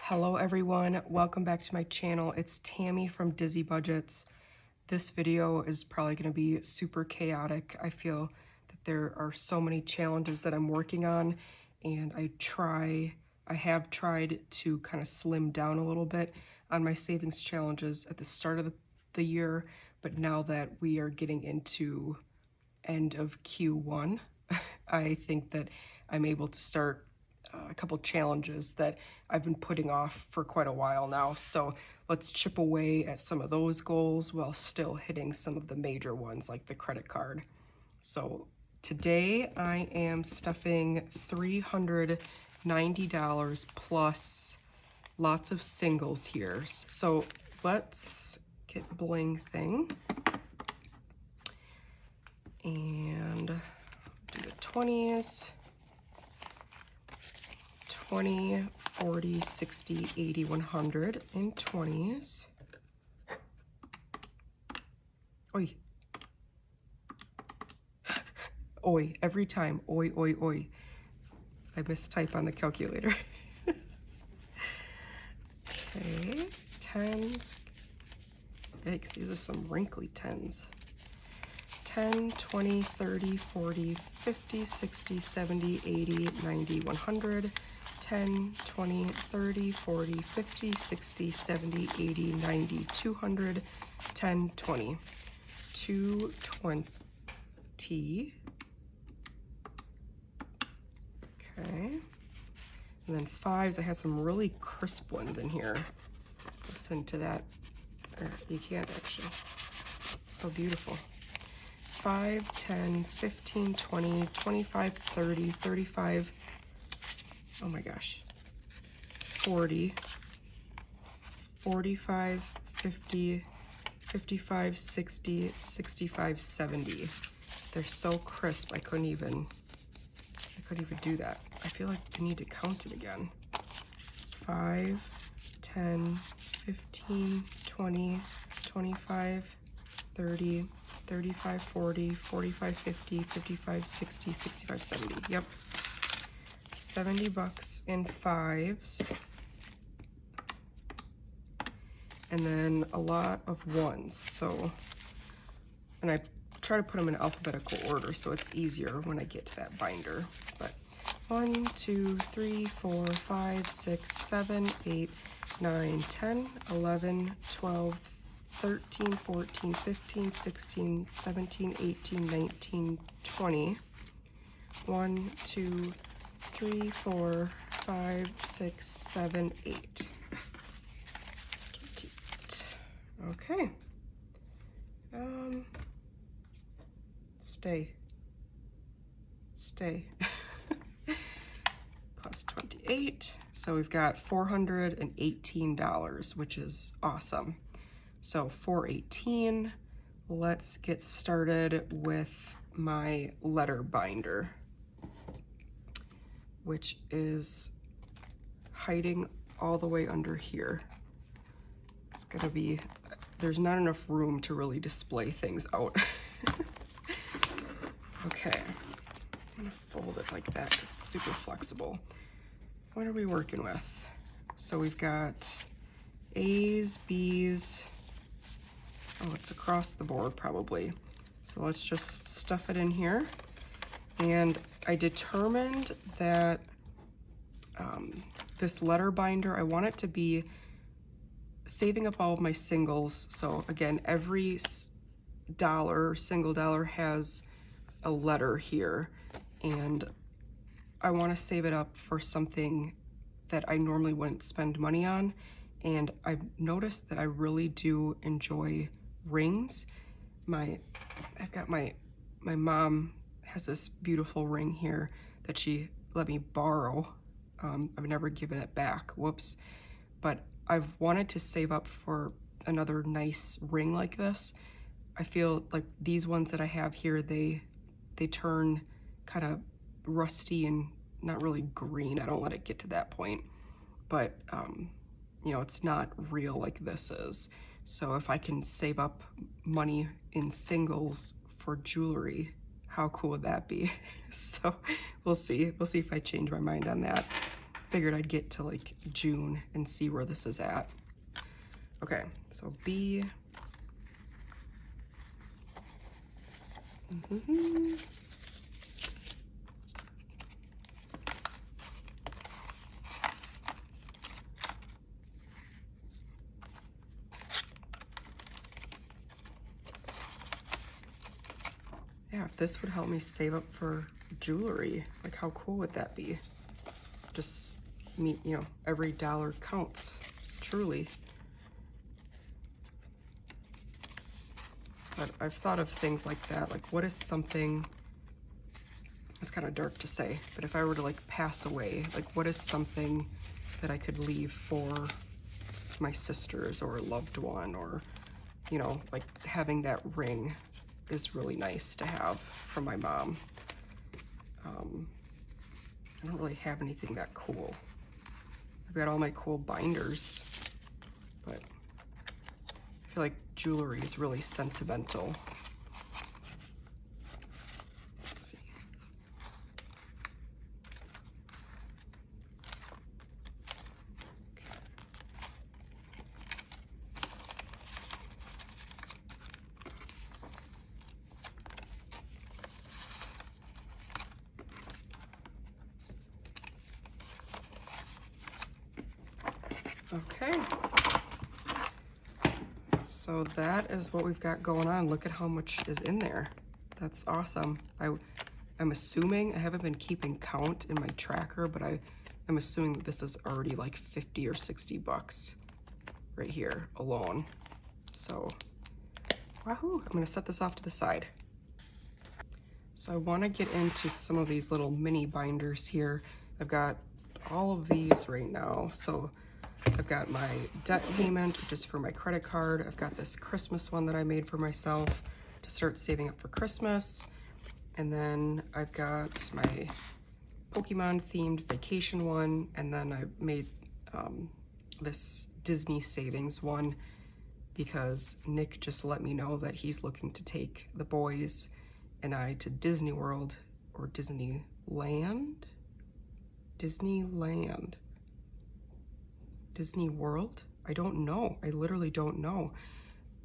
Hello everyone, welcome back to my channel. It's Tammy from Dizzy Budgets. This video is probably going to be super chaotic. I feel that there are so many challenges that I'm working on, and I have tried to kind of slim down a little bit on my savings challenges at the start of the year, but now that we are getting into end of Q1, I think that I'm able to start a couple challenges that I've been putting off for quite a while now. So let's chip away at some of those goals while still hitting some of the major ones like the credit card. So today I am stuffing $390 plus lots of singles here. So let's get bling thing and do the 20s. 20, 40, 60, 80, 100 in 20s. Oi. Oi, every time. Oi, oi, oi. I mistype on the calculator. Okay, 10s. Yikes, these are some wrinkly 10s. 10, 20, 30, 40, 50, 60, 70, 80, 90, 100. 10, 20, 30, 40, 50, 60, 70, 80, 90, 200, 10, 20, 220. Okay. And then 5s, I had some really crisp ones in here. Listen to that. You can't actually. So beautiful. 5, 10, 15, 20, 25, 30, 35. Oh my gosh, 40, 45, 50, 55, 60, 65, 70. They're so crisp, I couldn't even do that. I feel like I need to count it again. 5, 10, 15, 20, 25, 30, 35, 40, 45, 50, 55, 60, 65, 70. Yep. $70 in 5s, and then a lot of 1s. So, and I try to put them in alphabetical order so it's easier when I get to that binder. But 1, 2, 3, 4, 5, 6, 7, 8, 9, 10, 11, 12, 13, 14, 15, 16, 17, 18, 19, 20. 1, 2, 3, 4, 5, 6, 7, 8. 28. Okay. Stay. Plus 28. So we've got $418, which is awesome. So 418. Let's get started with my letter binder, which is hiding all the way under here. It's gonna be, there's not enough room to really display things out. Okay, I'm gonna fold it like that because it's super flexible. What are we working with? So we've got A's, B's. Oh, it's across the board probably. So let's just stuff it in here. And I determined that this letter binder, I want it to be saving up all of my singles. So again, every single dollar has a letter here, and I want to save it up for something that I normally wouldn't spend money on. And I've noticed that I really do enjoy rings. I've got my mom has this beautiful ring here that she let me borrow. I've never given it back, whoops. But I've wanted to save up for another nice ring like this. I feel like these ones that I have here, they turn kind of rusty and not really green. I don't let it get to that point. But, you know, it's not real like this is. So if I can save up money in singles for jewelry, how cool would that be? So we'll see if I change my mind on that. figured I'd get to like June and see where this is at. Okay, so B. Yeah, if this would help me save up for jewelry, like how cool would that be? Just me, you know, every dollar counts, truly. But I've thought of things like that, like what is something, it's kind of dark to say, but if I were to like pass away, like what is something that I could leave for my sisters or a loved one, or, you know, like having that ring is really nice to have from my mom. I don't really have anything that cool. I've got all my cool binders, but I feel like jewelry is really sentimental. Let's see. Okay, so that is what we've got going on. Look at how much is in there. That's awesome. I'm assuming, I haven't been keeping count in my tracker, but I'm assuming that this is already like 50 or 60 bucks right here alone. So, wahoo, I'm gonna set this off to the side. So I wanna get into some of these little mini binders here. I've got all of these right now. So I've got my debt payment, which is for my credit card. I've got this Christmas one that I made for myself to start saving up for Christmas. And then I've got my Pokemon themed vacation one. And then I made this Disney savings one because Nick just let me know that he's looking to take the boys and I to Disney World or Disneyland? Disney World? I don't know. I literally don't know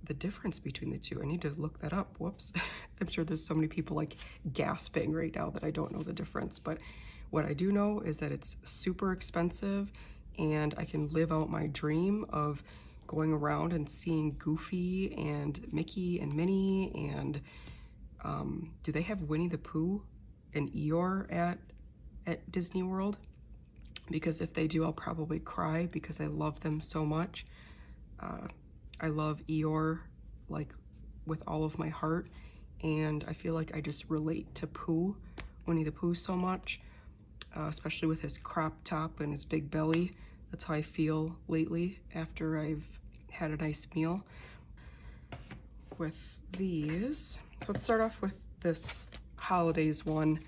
the difference between the two. I need to look that up. Whoops. I'm sure there's so many people like gasping right now that I don't know the difference. But what I do know is that it's super expensive and I can live out my dream of going around and seeing Goofy and Mickey and Minnie and do they have Winnie the Pooh and Eeyore at Disney World? Because if they do, I'll probably cry because I love them so much. I love Eeyore like with all of my heart, and I feel like I just relate to Pooh, Winnie the Pooh, so much, especially with his crop top and his big belly. That's how I feel lately after I've had a nice meal. With these, so let's start off with this holidays one,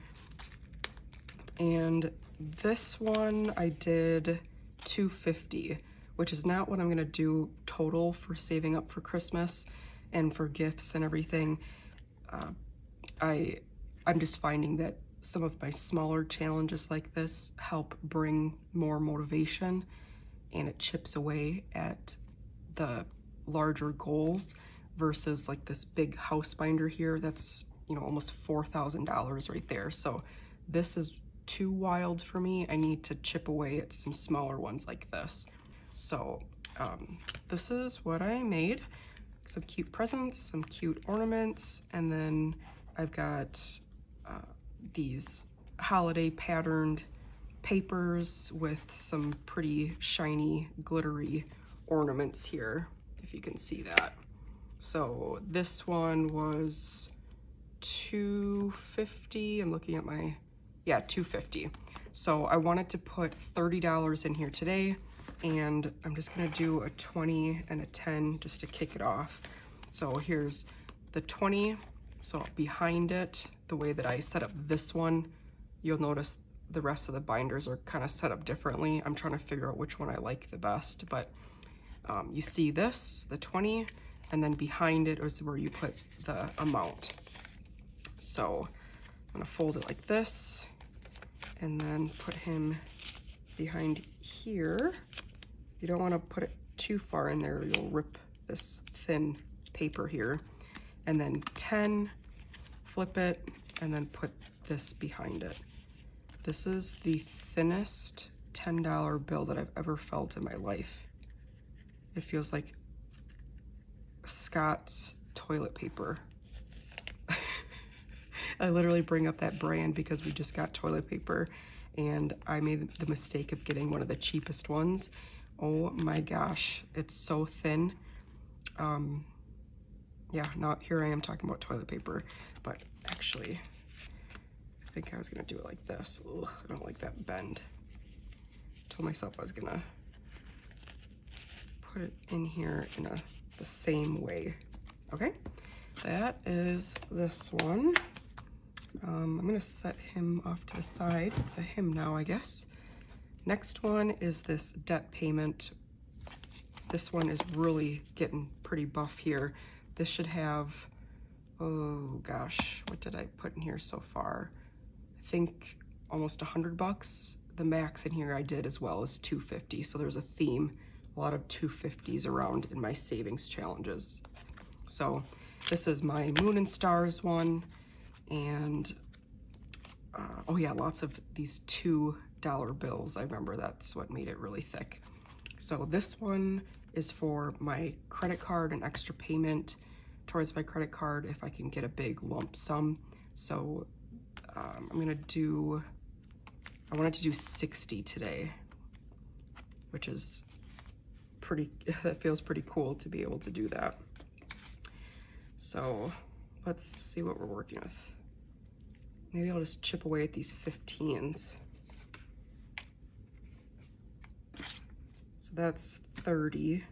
and this one I did $250, which is not what I'm gonna do total for saving up for Christmas and for gifts and everything. I'm just finding that some of my smaller challenges like this help bring more motivation, and it chips away at the larger goals versus like this big house binder here that's, you know, almost $4,000 right there. So this is too wild for me. I need to chip away at some smaller ones like this. So this is what I made. Some cute presents, some cute ornaments, and then I've got these holiday patterned papers with some pretty shiny, glittery ornaments here, if you can see that. So this one was $250. I'm looking at my, yeah, $250. So I wanted to put $30 in here today, and I'm just gonna do a 20 and a 10 just to kick it off. So here's the 20. So behind it, the way that I set up this one, you'll notice the rest of the binders are kind of set up differently. I'm trying to figure out which one I like the best, but you see this, the 20, and then behind it is where you put the amount. So I'm gonna fold it like this and then put him behind here. You don't want to put it too far in there, you'll rip this thin paper here. And then 10, flip it, and then put this behind it. This is the thinnest $10 bill that I've ever felt in my life. It feels like Scott's toilet paper. I literally bring up that brand because we just got toilet paper and I made the mistake of getting one of the cheapest ones. Oh my gosh, it's so thin. Yeah, now here I am talking about toilet paper, but actually, I think I was gonna do it like this. Ugh, I don't like that bend. Told myself I was gonna put it in here in the same way. Okay, that is this one. I'm gonna set him off to the side. It's a him now, I guess. Next one is this debt payment. This one is really getting pretty buff here. This should have, oh gosh, what did I put in here so far? I think almost $100. The max in here I did as well is $250. So there's a theme, a lot of 250s around in my savings challenges. So this is my Moon and Stars one. And oh yeah, lots of these $2 bills. I remember that's what made it really thick. So this one is for my credit card, an extra payment towards my credit card if I can get a big lump sum. So I'm gonna do, I wanted to do 60 today, which is pretty, that feels pretty cool to be able to do that. So let's see what we're working with. Maybe I'll just chip away at these 15s. So that's 30.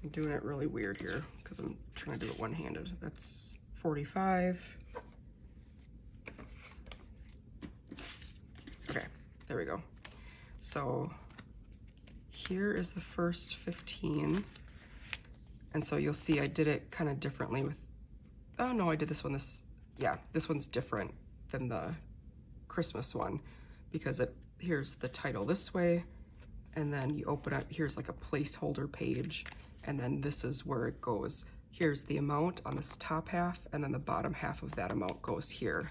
I'm doing it really weird here because I'm trying to do it one-handed. That's 45. Okay, there we go. So here is the first 15. And so you'll see I did it kind of differently with, oh no, I did this one, yeah, this one's different than the Christmas one because here's the title this way, and then you open up, here's like a placeholder page, and then this is where it goes. Here's the amount on this top half, and then the bottom half of that amount goes here.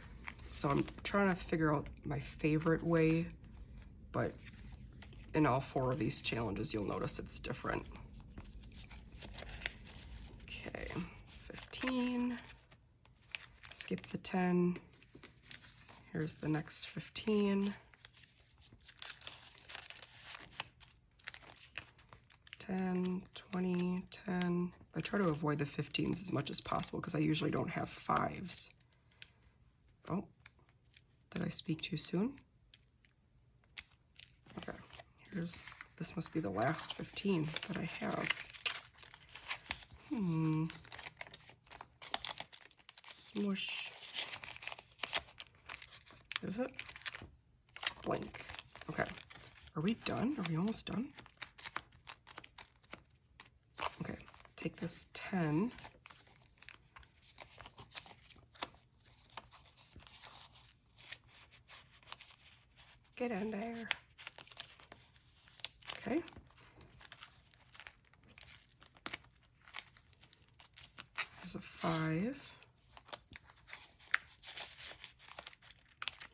So I'm trying to figure out my favorite way, but in all 4 of these challenges, you'll notice it's different. Okay, 15. Skip the 10. Here's the next 15. 10, 20, 10. I try to avoid the 15s as much as possible because I usually don't have 5s. Oh, did I speak too soon? Okay, this must be the last 15 that I have. Smush. Is it? Blank. Okay. Are we done? Are we almost done? Okay. Take this 10. Get in there. Okay. There's a 5.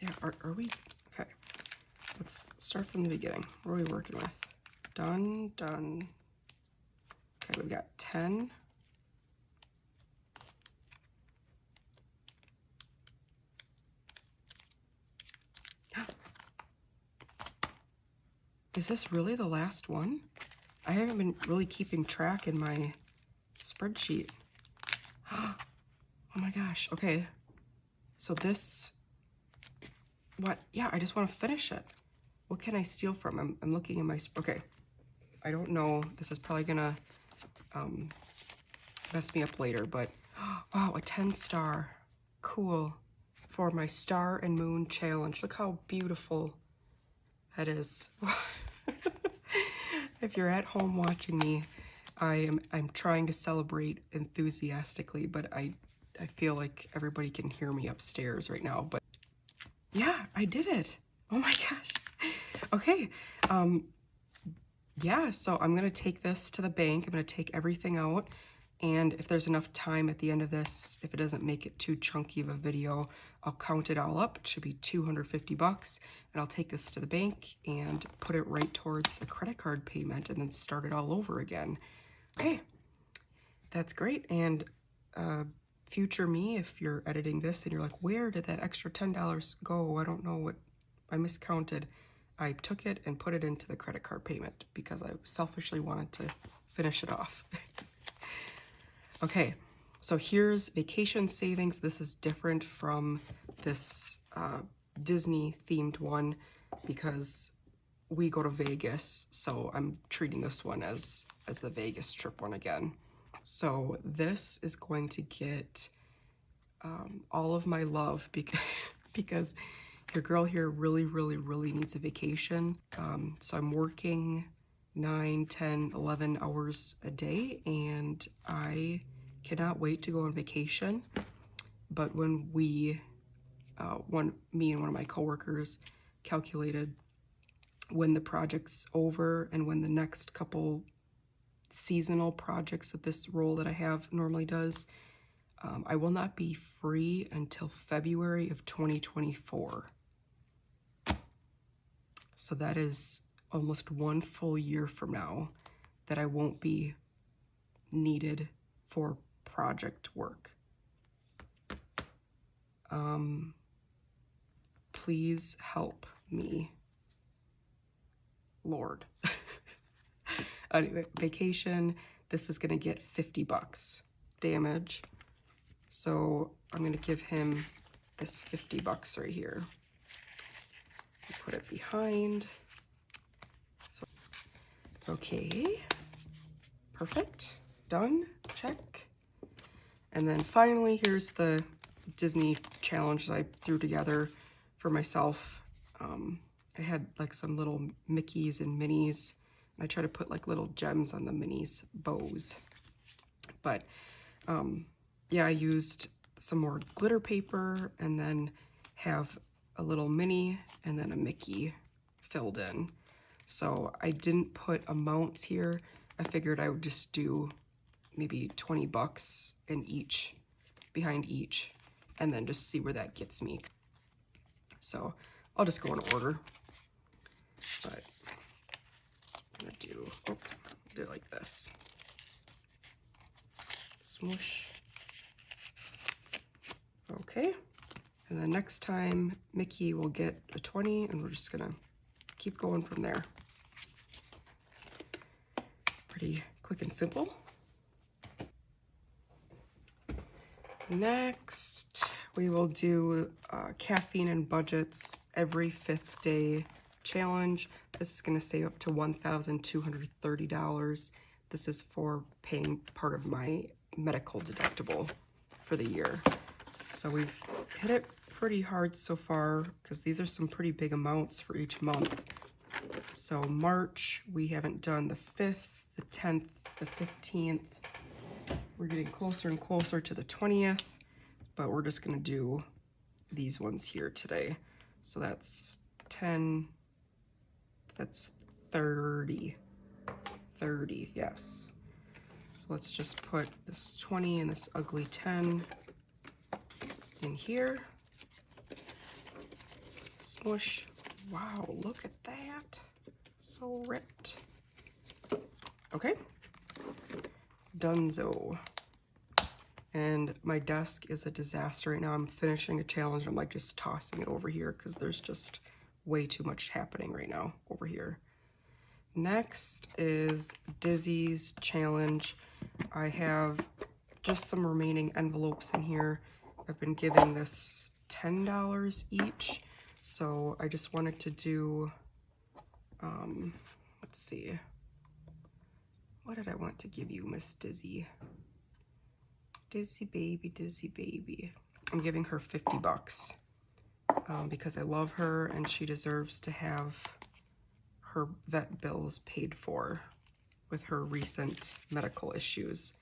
Yeah, are we? Okay. Let's start from the beginning. What are we working with? Done, done. Okay, we've got 10. Is this really the last one? I haven't been really keeping track in my spreadsheet. Oh my gosh, okay. So this, what? Yeah, I just want to finish it. What can I steal from? I'm looking in my, okay. I don't know, this is probably gonna mess me up later, but wow, a 10 star. Cool. For my Star and Moon challenge. Look how beautiful that is. If you're at home watching me, I'm trying to celebrate enthusiastically, but I feel like everybody can hear me upstairs right now. But yeah, I did it. Oh my gosh. Okay, yeah, so I'm gonna take this to the bank. I'm gonna take everything out, and if there's enough time at the end of this, if it doesn't make it too chunky of a video, I'll count it all up. It should be 250 bucks, and I'll take this to the bank and put it right towards a credit card payment and then start it all over again. Okay, that's great. And future me, if you're editing this and you're like, where did that extra $10 go? I don't know what, I miscounted. I took it and put it into the credit card payment because I selfishly wanted to finish it off. Okay, so here's vacation savings. This is different from this Disney themed one because we go to Vegas, so I'm treating this one as the Vegas trip one again. So this is going to get all of my love because your girl here really, really, really needs a vacation. So I'm working 9, 10, 11 hours a day, and I cannot wait to go on vacation. But when me and one of my coworkers calculated when the project's over and when the next couple seasonal projects that this role that I have normally does, I will not be free until February of 2024. So that is almost 1 full year from now that I won't be needed for project work. Please help me, Lord. Anyway, vacation, this is gonna get 50 bucks damage. So I'm gonna give him this 50 bucks right here. Put it behind. So, okay, perfect, done, check. And then finally, here's the Disney challenge that I threw together for myself. I had like some little Mickeys and Minnies. I try to put like little gems on the Minnie's bows. But yeah, I used some more glitter paper and then have a little Minnie and then a Mickey filled in. So I didn't put amounts here. I figured I would just do maybe 20 bucks in each, behind each, and then just see where that gets me. So I'll just go in order. But I'm gonna do it like this. Smoosh. Okay. And then next time Mickey will get a 20 and we're just gonna keep going from there. Pretty quick and simple. Next, we will do caffeine and budgets every 5th day challenge. This is going to save up to $1,230. This is for paying part of my medical deductible for the year. So we've hit it pretty hard so far because these are some pretty big amounts for each month. So March, we haven't done the 5th, the 10th, the 15th. We're getting closer and closer to the 20th, but we're just going to do these ones here today. So that's 10, that's 30, yes. So let's just put this 20 and this ugly 10 in here. Smush. Wow, look at that. So ripped. Okay. Dunzo. And my desk is a disaster right now. I'm finishing a challenge. I'm like just tossing it over here because there's just way too much happening right now over here. Next is Dizzy's challenge. I have just some remaining envelopes in here. I've been giving this $10 each. So I just wanted to do, let's see. What did I want to give you, Miss Dizzy? Dizzy baby, Dizzy baby. I'm giving her 50 bucks because I love her and she deserves to have her vet bills paid for with her recent medical issues.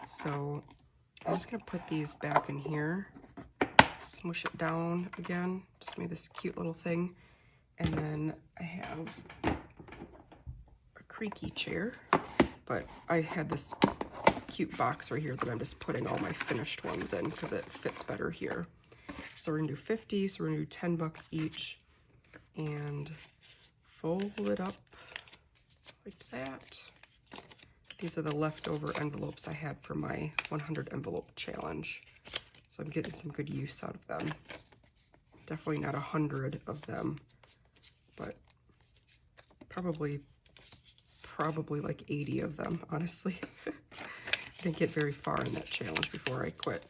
So I'm just gonna put these back in here, smush it down again, just made this cute little thing. And then I have a creaky chair, but I had this cute box right here that I'm just putting all my finished ones in because it fits better here. So we're gonna do 50, so we're gonna do 10 bucks each and fold it up like that. These are the leftover envelopes I had for my 100 envelope challenge. So I'm getting some good use out of them. Definitely not 100 of them, but probably like 80 of them, honestly. I didn't get very far in that challenge before I quit.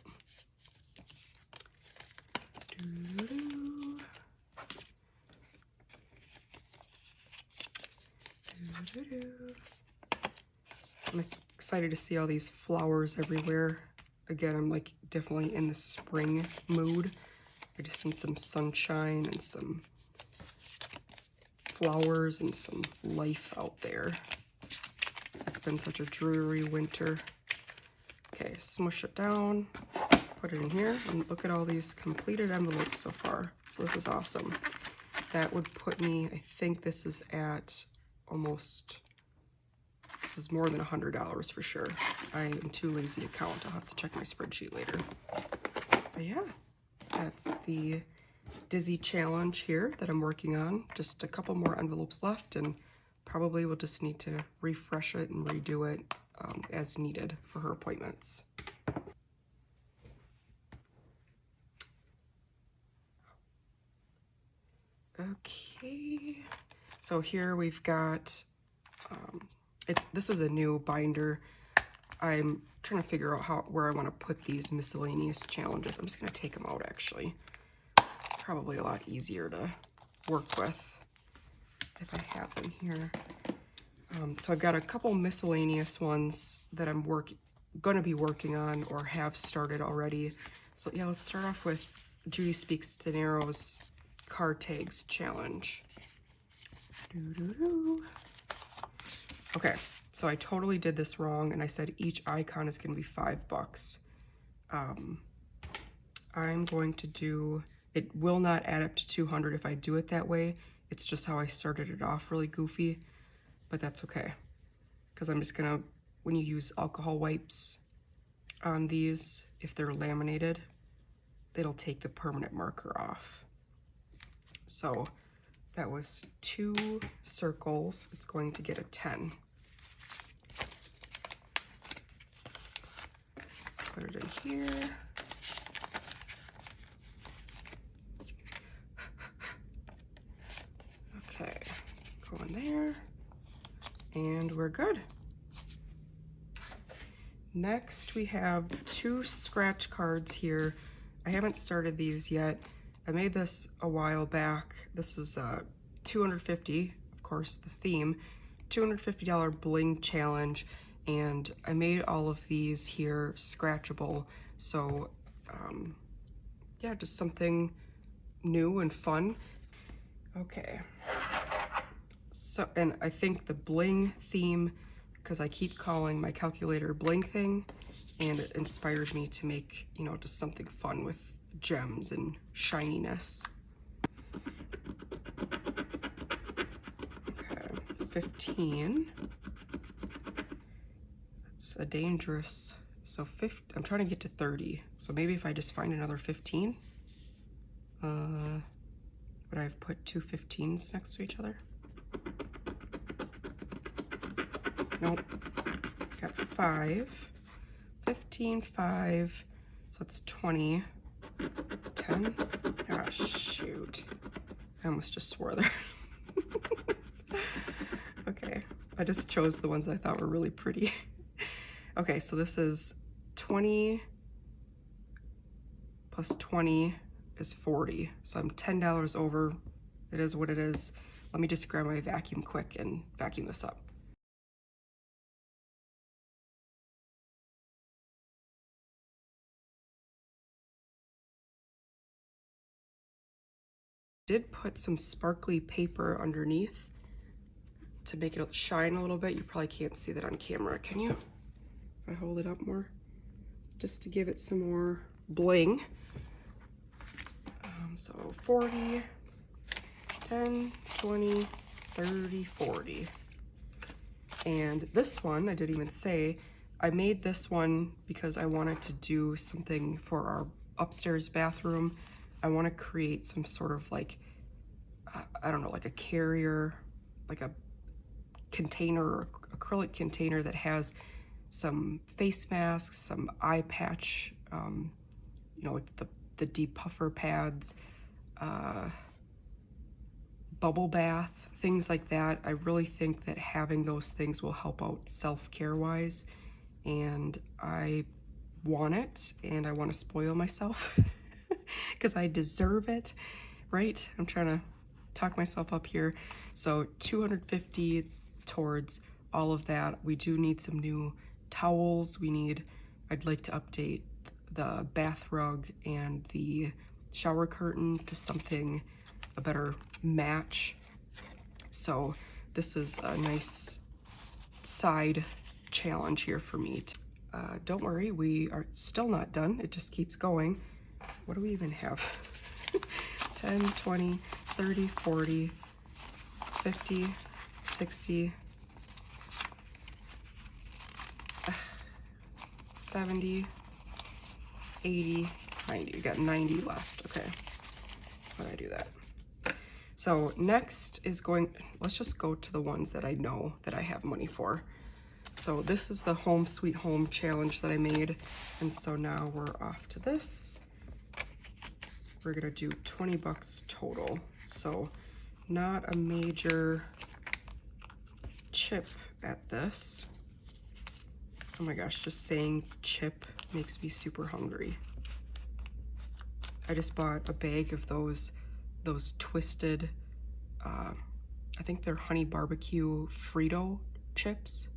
I'm excited to see all these flowers everywhere. Again, I'm like definitely in the spring mood. I just need some sunshine and some flowers and some life out there. It's been such a dreary winter. Okay, smush it down, put it in here, and look at all these completed envelopes so far. So this is awesome. That would put me, I think this is at almost, this is more than $100 for sure. I am too lazy to count. I'll have to check my spreadsheet later. But yeah, that's the Dizzy challenge here that I'm working on. Just a couple more envelopes left, and probably we'll just need to refresh it and redo it as needed for her appointments. Okay, so here we've got, this is a new binder. I'm trying to figure out where I want to put these miscellaneous challenges. I'm just going to take them out actually. It's probably a lot easier to work with if I have them here. So I've got a couple miscellaneous ones that I'm going to be working on or have started already. So yeah, let's start off with Judy Speaks Dinero's card tags challenge. Okay, so I totally did this wrong, and I said each icon is going to be $5. I'm going to do, it will not add up to 200 if I do it that way. It's just how I started it off really goofy, but that's okay. Because I'm just gonna, when you use alcohol wipes on these, if they're laminated, it'll take the permanent marker off. So that was 2 circles. It's going to get a 10. Put it in here. Okay, go in there, and we're good. Next, we have 2 scratch cards here. I haven't started these yet. I made this a while back. This is $250, of course, the theme, $250 bling challenge, and I made all of these here scratchable. So, yeah, just something new and fun. Okay, so, and I think the bling theme, because I keep calling my calculator bling thing, and it inspires me to make, you know, just something fun with gems and shininess. Okay, 15. That's a dangerous, so I'm trying to get to 30, so maybe if I just find another 15. Would I have put 2 15s next to each other? Nope. Got 5, 15, 5, so that's 20, 10. Ah, shoot. I almost just swore there. Okay, I just chose the ones I thought were really pretty. Okay, so this is 20 plus 20 is 40, so I'm $10 over. It is what it is. Let me just grab my vacuum quick and vacuum this up. Did put some sparkly paper underneath to make it shine a little bit. You probably can't see that on camera, can you? If I hold it up more, just to give it some more bling. So 40, 10, 20, 30, 40. And this one, I didn't even say, I made this one because I wanted to do something for our upstairs bathroom. I want to create some sort of like, I don't know, like a carrier, like a container, acrylic container that has some face masks, some eye patch, you know, the depuffer pads, bubble bath, things like that. I really think that having those things will help out self-care wise, and I want it, and I want to spoil myself because I deserve it, right? I'm trying to talk myself up here. So 250 towards all of that. We do need some new towels. I'd like to update the bath rug and the shower curtain to something, a better match. So this is a nice side challenge here for me. Don't worry, we are still not done. It just keeps going. What do we even have? 10, 20, 30, 40, 50, 60, 70, 80, 90. We got 90 left. Okay, how do I do that? So next is let's just go to the ones that I know that I have money for. So this is the Home Sweet Home challenge that I made. And so now we're off to this. We're gonna do 20 bucks total. So not a major chip at this. Oh my gosh, just saying chip makes me super hungry. I just bought a bag of those twisted, I think they're honey barbecue Frito chips.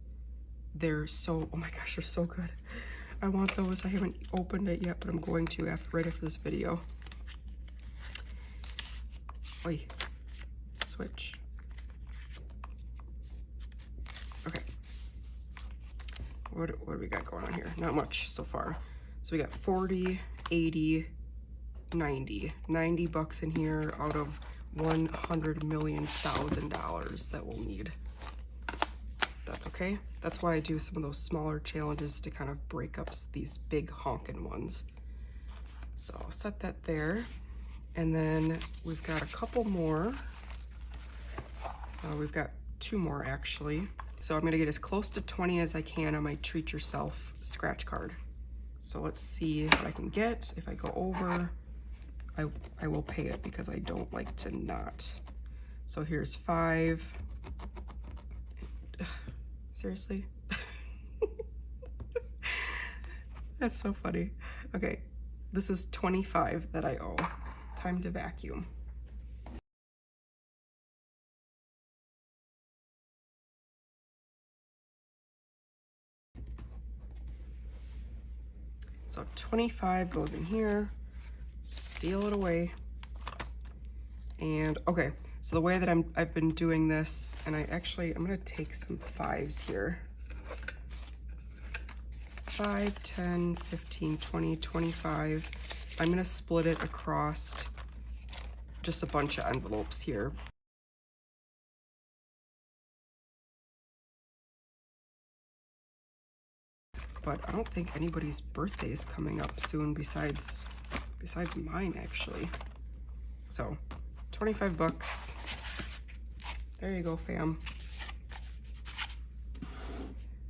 They're so, oh my gosh, they're so good. I want those. I haven't opened it yet, but I'm going to right after this video. Oi, switch. Okay. What do we got going on here? Not much so far. So we got 40, 80, 90. 90 bucks in here out of $100 million that we'll need. That's okay. That's why I do some of those smaller challenges to kind of break up these big honking ones. So I'll set that there. And then we've got a couple more. We've got 2 more actually. So I'm gonna get as close to 20 as I can on my Treat Yourself scratch card. So let's see what I can get. If I go over, I will pay it because I don't like to not. So here's 5. Seriously? That's so funny. Okay, this is 25 that I owe. Time to vacuum. So 25 goes in here, steal it away. And okay, so the way that I've been doing this, and I'm gonna take some 5s here. 5, 10, 15, 20, 25. I'm gonna split it across just a bunch of envelopes here. But I don't think anybody's birthday is coming up soon besides mine actually. So 25 bucks. There you go, fam.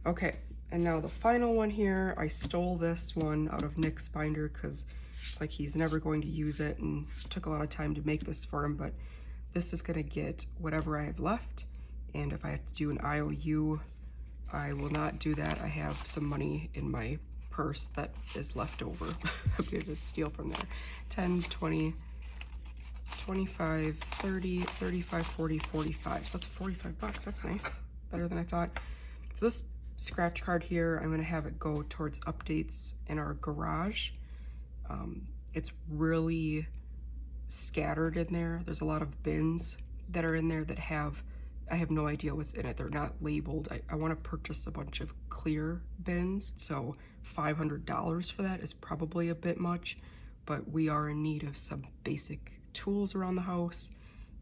Okay, and now the final one here, I stole this one out of Nick's binder because it's like he's never going to use it, and it took a lot of time to make this for him, but this is gonna get whatever I have left, and if I have to do an IOU, I will not do that. I have some money in my purse that is left over. I'm gonna just steal from there. 10, 20, 25, 30, 35, 40, 45. So that's 45 bucks. That's nice. Better than I thought. So this scratch card here, I'm gonna have it go towards updates in our garage. It's really scattered in there. There's a lot of bins that are in there that I have no idea what's in it. They're not labeled. I want to purchase a bunch of clear bins, so $500 for that is probably a bit much, but we are in need of some basic tools around the house,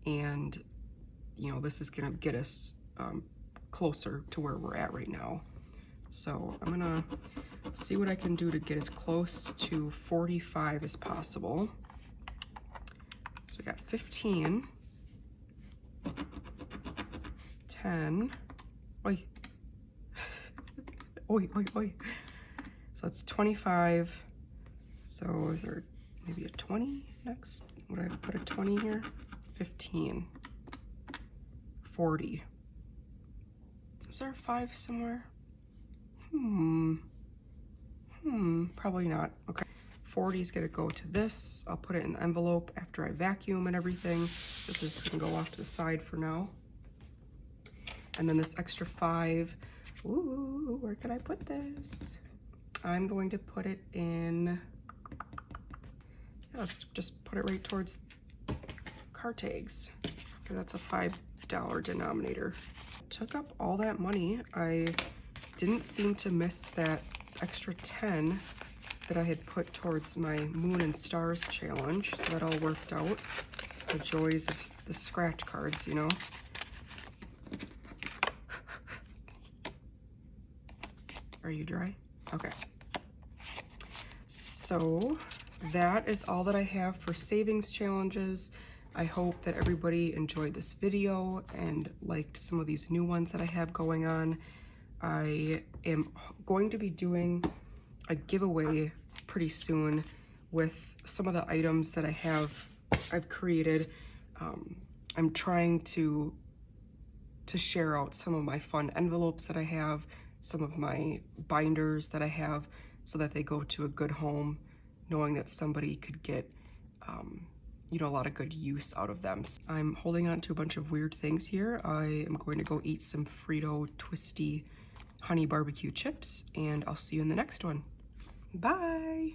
and you know, this is gonna get us closer to where we're at right now. So I'm gonna see what I can do to get as close to 45 as possible. So we got 15, 10, oi, oi, oi, oi. So that's 25. So is there maybe a 20 next? Would I have put a 20 here? 15, 40. Is there a 5 somewhere? Probably not. Okay. 40 is gonna go to this. I'll put it in the envelope after I vacuum and everything. This is just gonna go off to the side for now. And then this extra 5, ooh, where can I put this? I'm going to put it in, yeah, let's just put it right towards car tags, because that's a $5 denominator. Took up all that money. I didn't seem to miss that extra 10 that I had put towards my Moon and Stars challenge, so that all worked out. The joys of the scratch cards, you know. Are you dry? Okay. So that is all that I have for savings challenges. I hope that everybody enjoyed this video and liked some of these new ones that I have going on. I am going to be doing a giveaway pretty soon with some of the items that I've created. I'm trying to share out some of my fun envelopes that I have, some of my binders that I have, so that they go to a good home, knowing that somebody could get you know, a lot of good use out of them. So I'm holding on to a bunch of weird things here. I am going to go eat some Frito Twisty honey barbecue chips, and I'll see you in the next one. Bye.